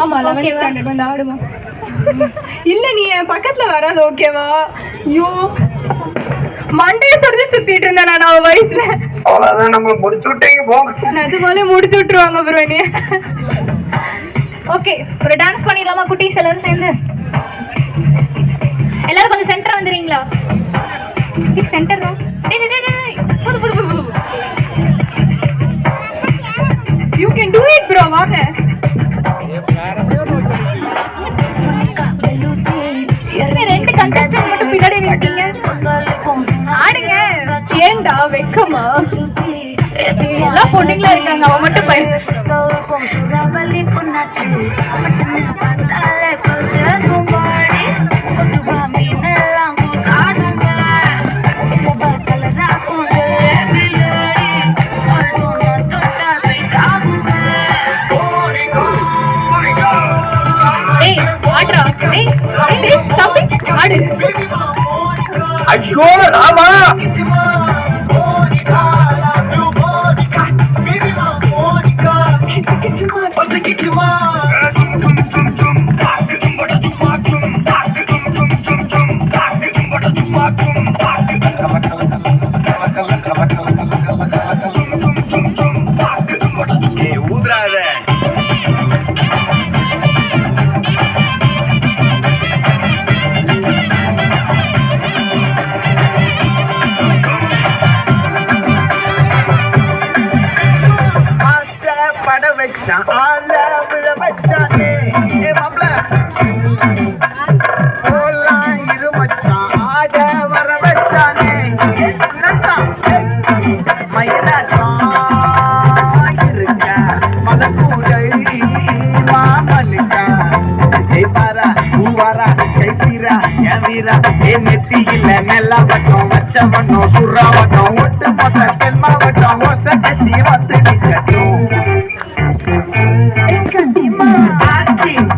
ஆமா 11th standard வந்து ஆடுமா. இல்ல நீ என் பக்கத்துல வராது ஓகேவா? ஐயோ மண்டைய சொல்லி சுத்திட்டு இருந்தேன் நான் அவ வயசுல. அவ்வளவுதான் நம்ம முடிச்சு விட்டீங்க போங்க. நிஜமாலே முடிச்சு விட்டுருவாங்க அப்புறம் நீ. ஓகே ஒரு டான்ஸ் பண்ணிடலாமா குட்டீஸ் எல்லாரும் சேர்ந்து? எல்லாரும் கொஞ்சம் சென்டர் வந்துடுறீங்களா? சென்டர் தான். புது புது புது புது you can do it bro. வாங்க ரெண்டு கண்டஸ்டன்ட் மட்டும் பின்னாடி நிற்கீங்க. ஆடுங்க. ஏண்டா வெக்கமா? எல்லா பொண்ணுங்களா இருக்காங்க, அவன் மட்டும் பையன். ஐயோ ராமா ஊதுறாத. வச்சான் ஆள விழ வச்சானே மாப்ள ஓலாம் இரு மச்சான் ஆட வர வச்சானே மயிலாட்டம் இருக்க மலக்கூடை மாமலுக்கா பாரா பூவாரா கைசீரா என் வீரா ஏ நெத்தியில நெல்லா வட்டம் வச்ச வட்டம் சுறா வட்டம் ஒட்டு மொத்த தென் மாவட்டம் ஒச கட்டி வந்து நிக்கட்டும்.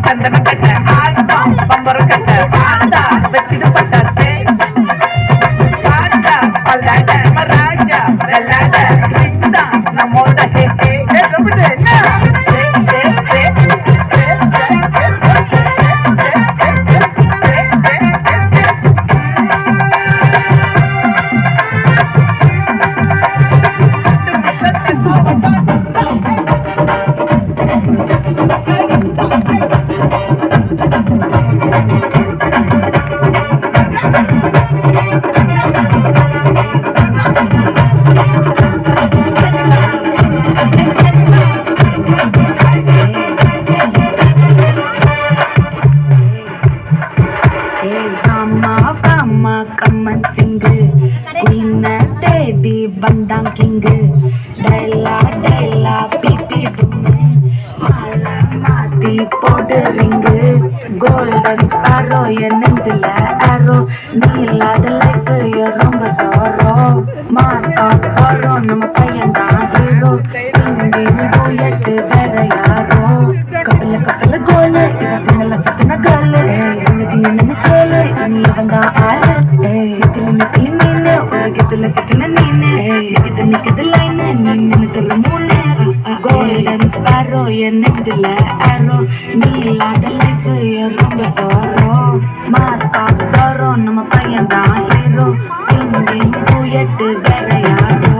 சந்தன கட்ட ஆட்டம் பம்பர கட்ட பாண்டா வச்சிடு பட்டா சே பாண்டா பல்லாட மராஜா வெள்ளாட லிண்டா நம்மோட ஹே ஹே எப்படி என்ன சே சே சே சே சே கோல்டன் ஸ்பாரோ என் நெஞ்சில ஆரோ நீ இல்லாத லைஃப் ரொம்ப சாரோ மாஸ் ஆஃப் சாரோ நம்ம பையன் தான் ஹீரோ சிங்கிங் டூயட் வேற யாரோ கப்பல கப்பல கோலு இவன் சிங்கல சுத்தின காலு சங்கதி என்னன்னு கேளு இனி இவன் தான் ஆளு நெத்தில நெத்தில மீனு உலகத்துல சுத்தின நீனு இது நிக்குது லைனு நீ நினைக்கிற மூணு கோல்டன் ஸ்பாரோ என் நெஞ்சில ஆரோ நீ இல்லாத லைஃப் ரொம்ப சாரோ மாஸ் ஆஃப் சாரோ நம்ம பையன் தான் ஹீரோ சிங்கிங் டூயட் வேற யாரோ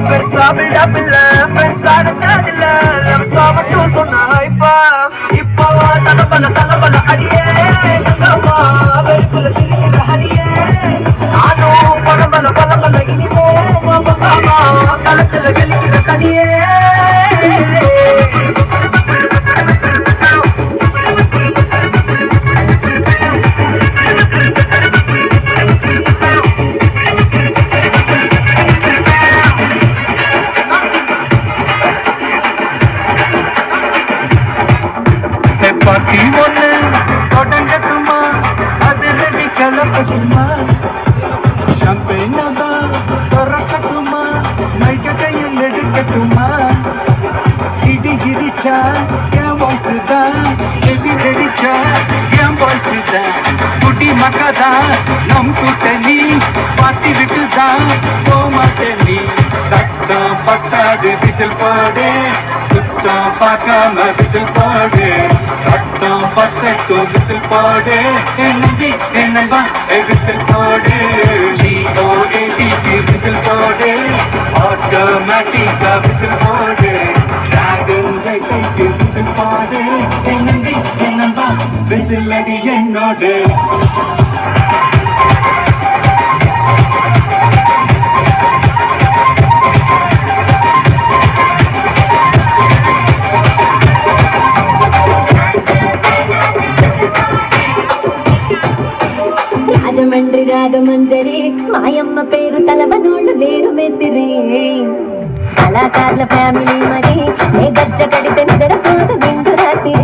பெருசா பில்டப் இல்ல ஃப்ரெண்ட்ஸ் அடைச்சதில்ல லவ் சாமட்டும் சொன்ன ஹைப்பா இப்போ சலபல அடியே அம்மா வெறுப்புல சிரிக்கிற ஹரியே நானும் பலபல இனிமோ களத்துல வெளிக்கிற கனியே பாத்தி ஒண்ணு தொடங்கட்டுமா அது ரெடி கலப்பட்டுமா ஷாம்பேனதா திறக்கட்டுமா மைக்க கையில் எடுக்கட்டுமா இடிச்சா என் வாய்ஸ் தான் எடிச்சா என் வாய்ஸ் தான் குடி மக்கதா நம் கூட்டணி பாத்தி விட்டுதான் போமாட்டேன் நீ சத்தம் பத்தாது விசில் போடு குத்தம் பார்க்காம விசில் போடு ரத்தம் பத்தட்டும் விசில் போடு நம்பி என்னம்பா விசில் போடு GOATக்கு விசில் போடு ஆட்டோமேட்டிக்கா விசில் போடு டிராகன் கைக்கு விசில் போடு நம்பி என்னம்பா விசில் அடி என்னோடு రాజమండ్రి రాగమంజరి మాయమ్మ పేరు తలవనోళ్ళు లేరు మేస్తిరి కళాకారుల ఫ్యామిలీ మరి నే గజ్జ కడితే నిద్రపోదు విందు రాత్రి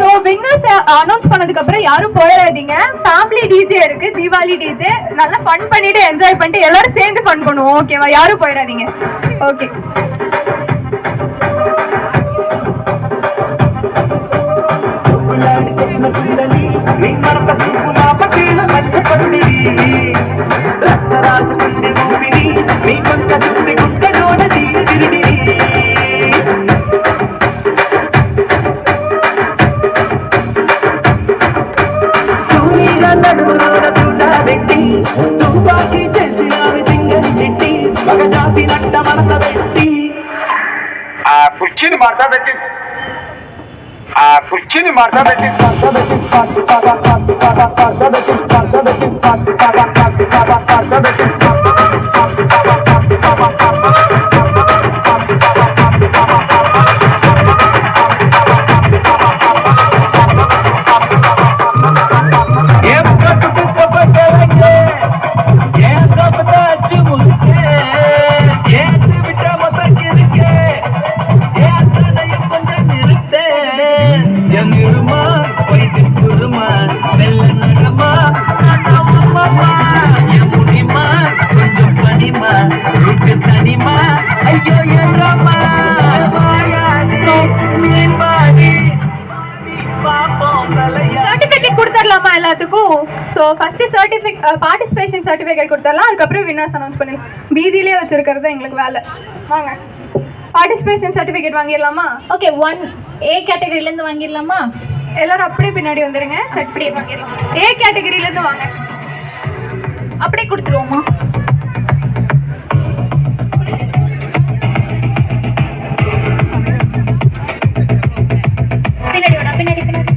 ஸோ வின்னர்ஸ் அனௌன்ஸ் பண்ணதுக்கு அப்புறம் யாரும் போயிடாதீங்க. ஃபேமிலி டிஜே இருக்கு, தீபாவளி டிஜே, நல்லா ஃபன் பண்ணிட்டு என்ஜாய் பண்ணிட்டு எல்லாரும் சேர்ந்து ஃபன் பண்ணுவோம். ஓகேவா? யாரும் போயிடாதீங்க. ஓகே. சுப்புலாடி சொன்ன சுந்தரி நீ மறந்த சுப்புலா பட்டேல மல்ல பண்டி ரச்சராஜ பண்டி மூவினி நீ கொஞ்ச துத்தி குட்டனோட தீரிடி தூயிரா நடுரோட தூடா வெட்டி துப்பாக்கி தெரிச்சினாவி திங்கரி சிட்டி மகஜாதி நட்ட மனத வெட்டி புச்சிని ಮಾಡ್ತಾ ಬೆಟ್ಟಿ ಕುರ್ಚಿನಿ ಮಾಡ್ತಾ ಬೆಟ್ಟಿ சர்டிஃபிகேட் கொடுத்துடலாமா எல்லாத்துக்கும்? ஸோ ஃபர்ஸ்ட் பார்ட்டிசிபேஷன் சர்டிஃபிகேட் கொடுத்துடலாம், அதுக்கப்புறம் வின்னர்ஸ் அனௌன்ஸ் பண்ணிடலாம். பீதியிலே வச்சிருக்கிறது தான் எங்களுக்கு வேலை. வாங்க, பார்ட்டிசிபேஷன் சர்டிஃபிகேட் வாங்கிடலாமா? ஓகே, 1A கேட்டகரியிலேருந்து வாங்கிடலாமா? எல்லாரும் அப்படியே பின்னாடி வந்துடுங்க. சர்டிஃபிகேட் வாங்கிடலாம். A கேட்டகரியிலேருந்து வாங்க. அப்படியே கொடுத்துருவோமா? பின்னாடி வேணா, பின்னாடி பின்னாடி.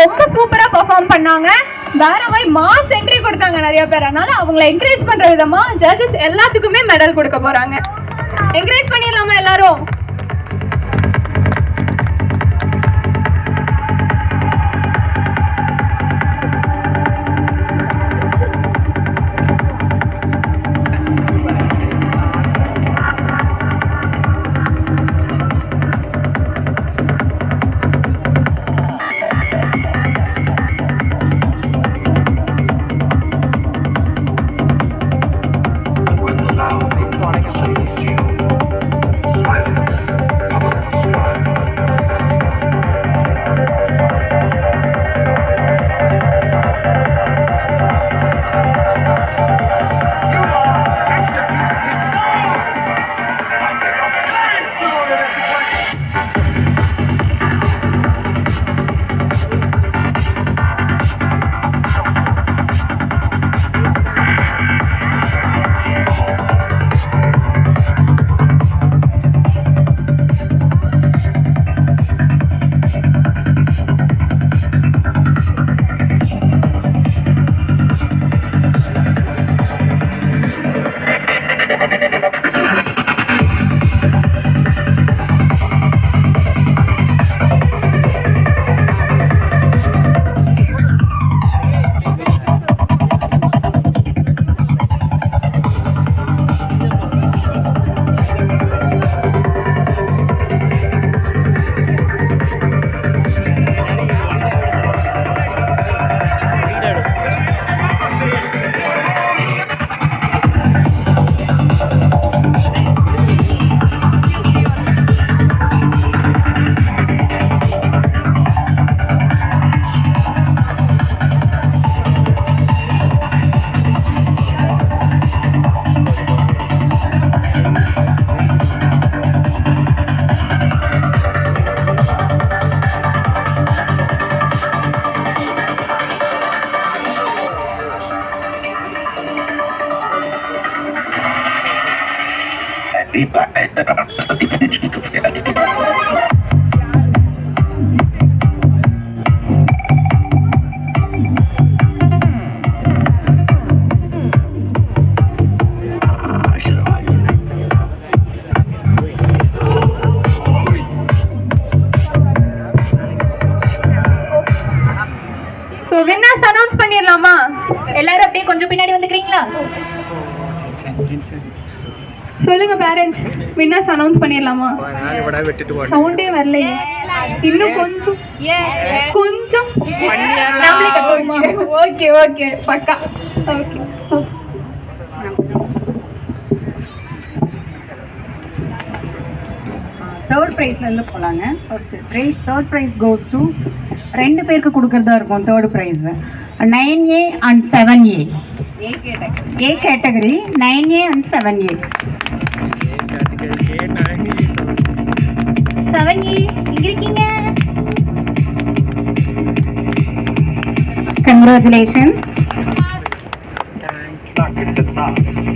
ரொம்ப சூப்பரா பெர்ஃபார்ம் பண்ணாங்க. வேற மாதிரி மாஸ் என்ட்ரி கொடுத்தாங்க நிறைய பேர். அதனால அவங்கள என்கரேஜ் பண்ற விதமா ஜட்ஜஸ் எல்லாத்துக்குமே மெடல் கொடுக்க போறாங்க. என்கரேஜ் பண்ணிடலாமா எல்லாரும்? ஸோ வின்னர்ஸ் அனௌன்ஸ் பண்ணிடலாமா? எல்லாரும் அப்படியே கொஞ்சம் பின்னாடி வந்துக்கிறீங்களா? சொல்லுங்க பேரண்ட்ஸ், வின்னர்ஸ் அனௌன்ஸ் பண்ணிடலாமா? சவுண்டே வரலையே. இன்னும் கொஞ்சம் கொஞ்சம் நாமளே கத்துவோமா? ஓகே ஓகே பக்கா. ஓகே தேர்ட் ப்ரைஸ்லேருந்து போகலாங்க. தேர்ட் ப்ரைஸ் கோஸ் டு 2 பேருக்கு கொடுக்குறதா இருக்கும். Third prize 9A and 7A. A category 9A and 7A. 7A இங்க இருக்கீங்க. Congratulations. Thank you.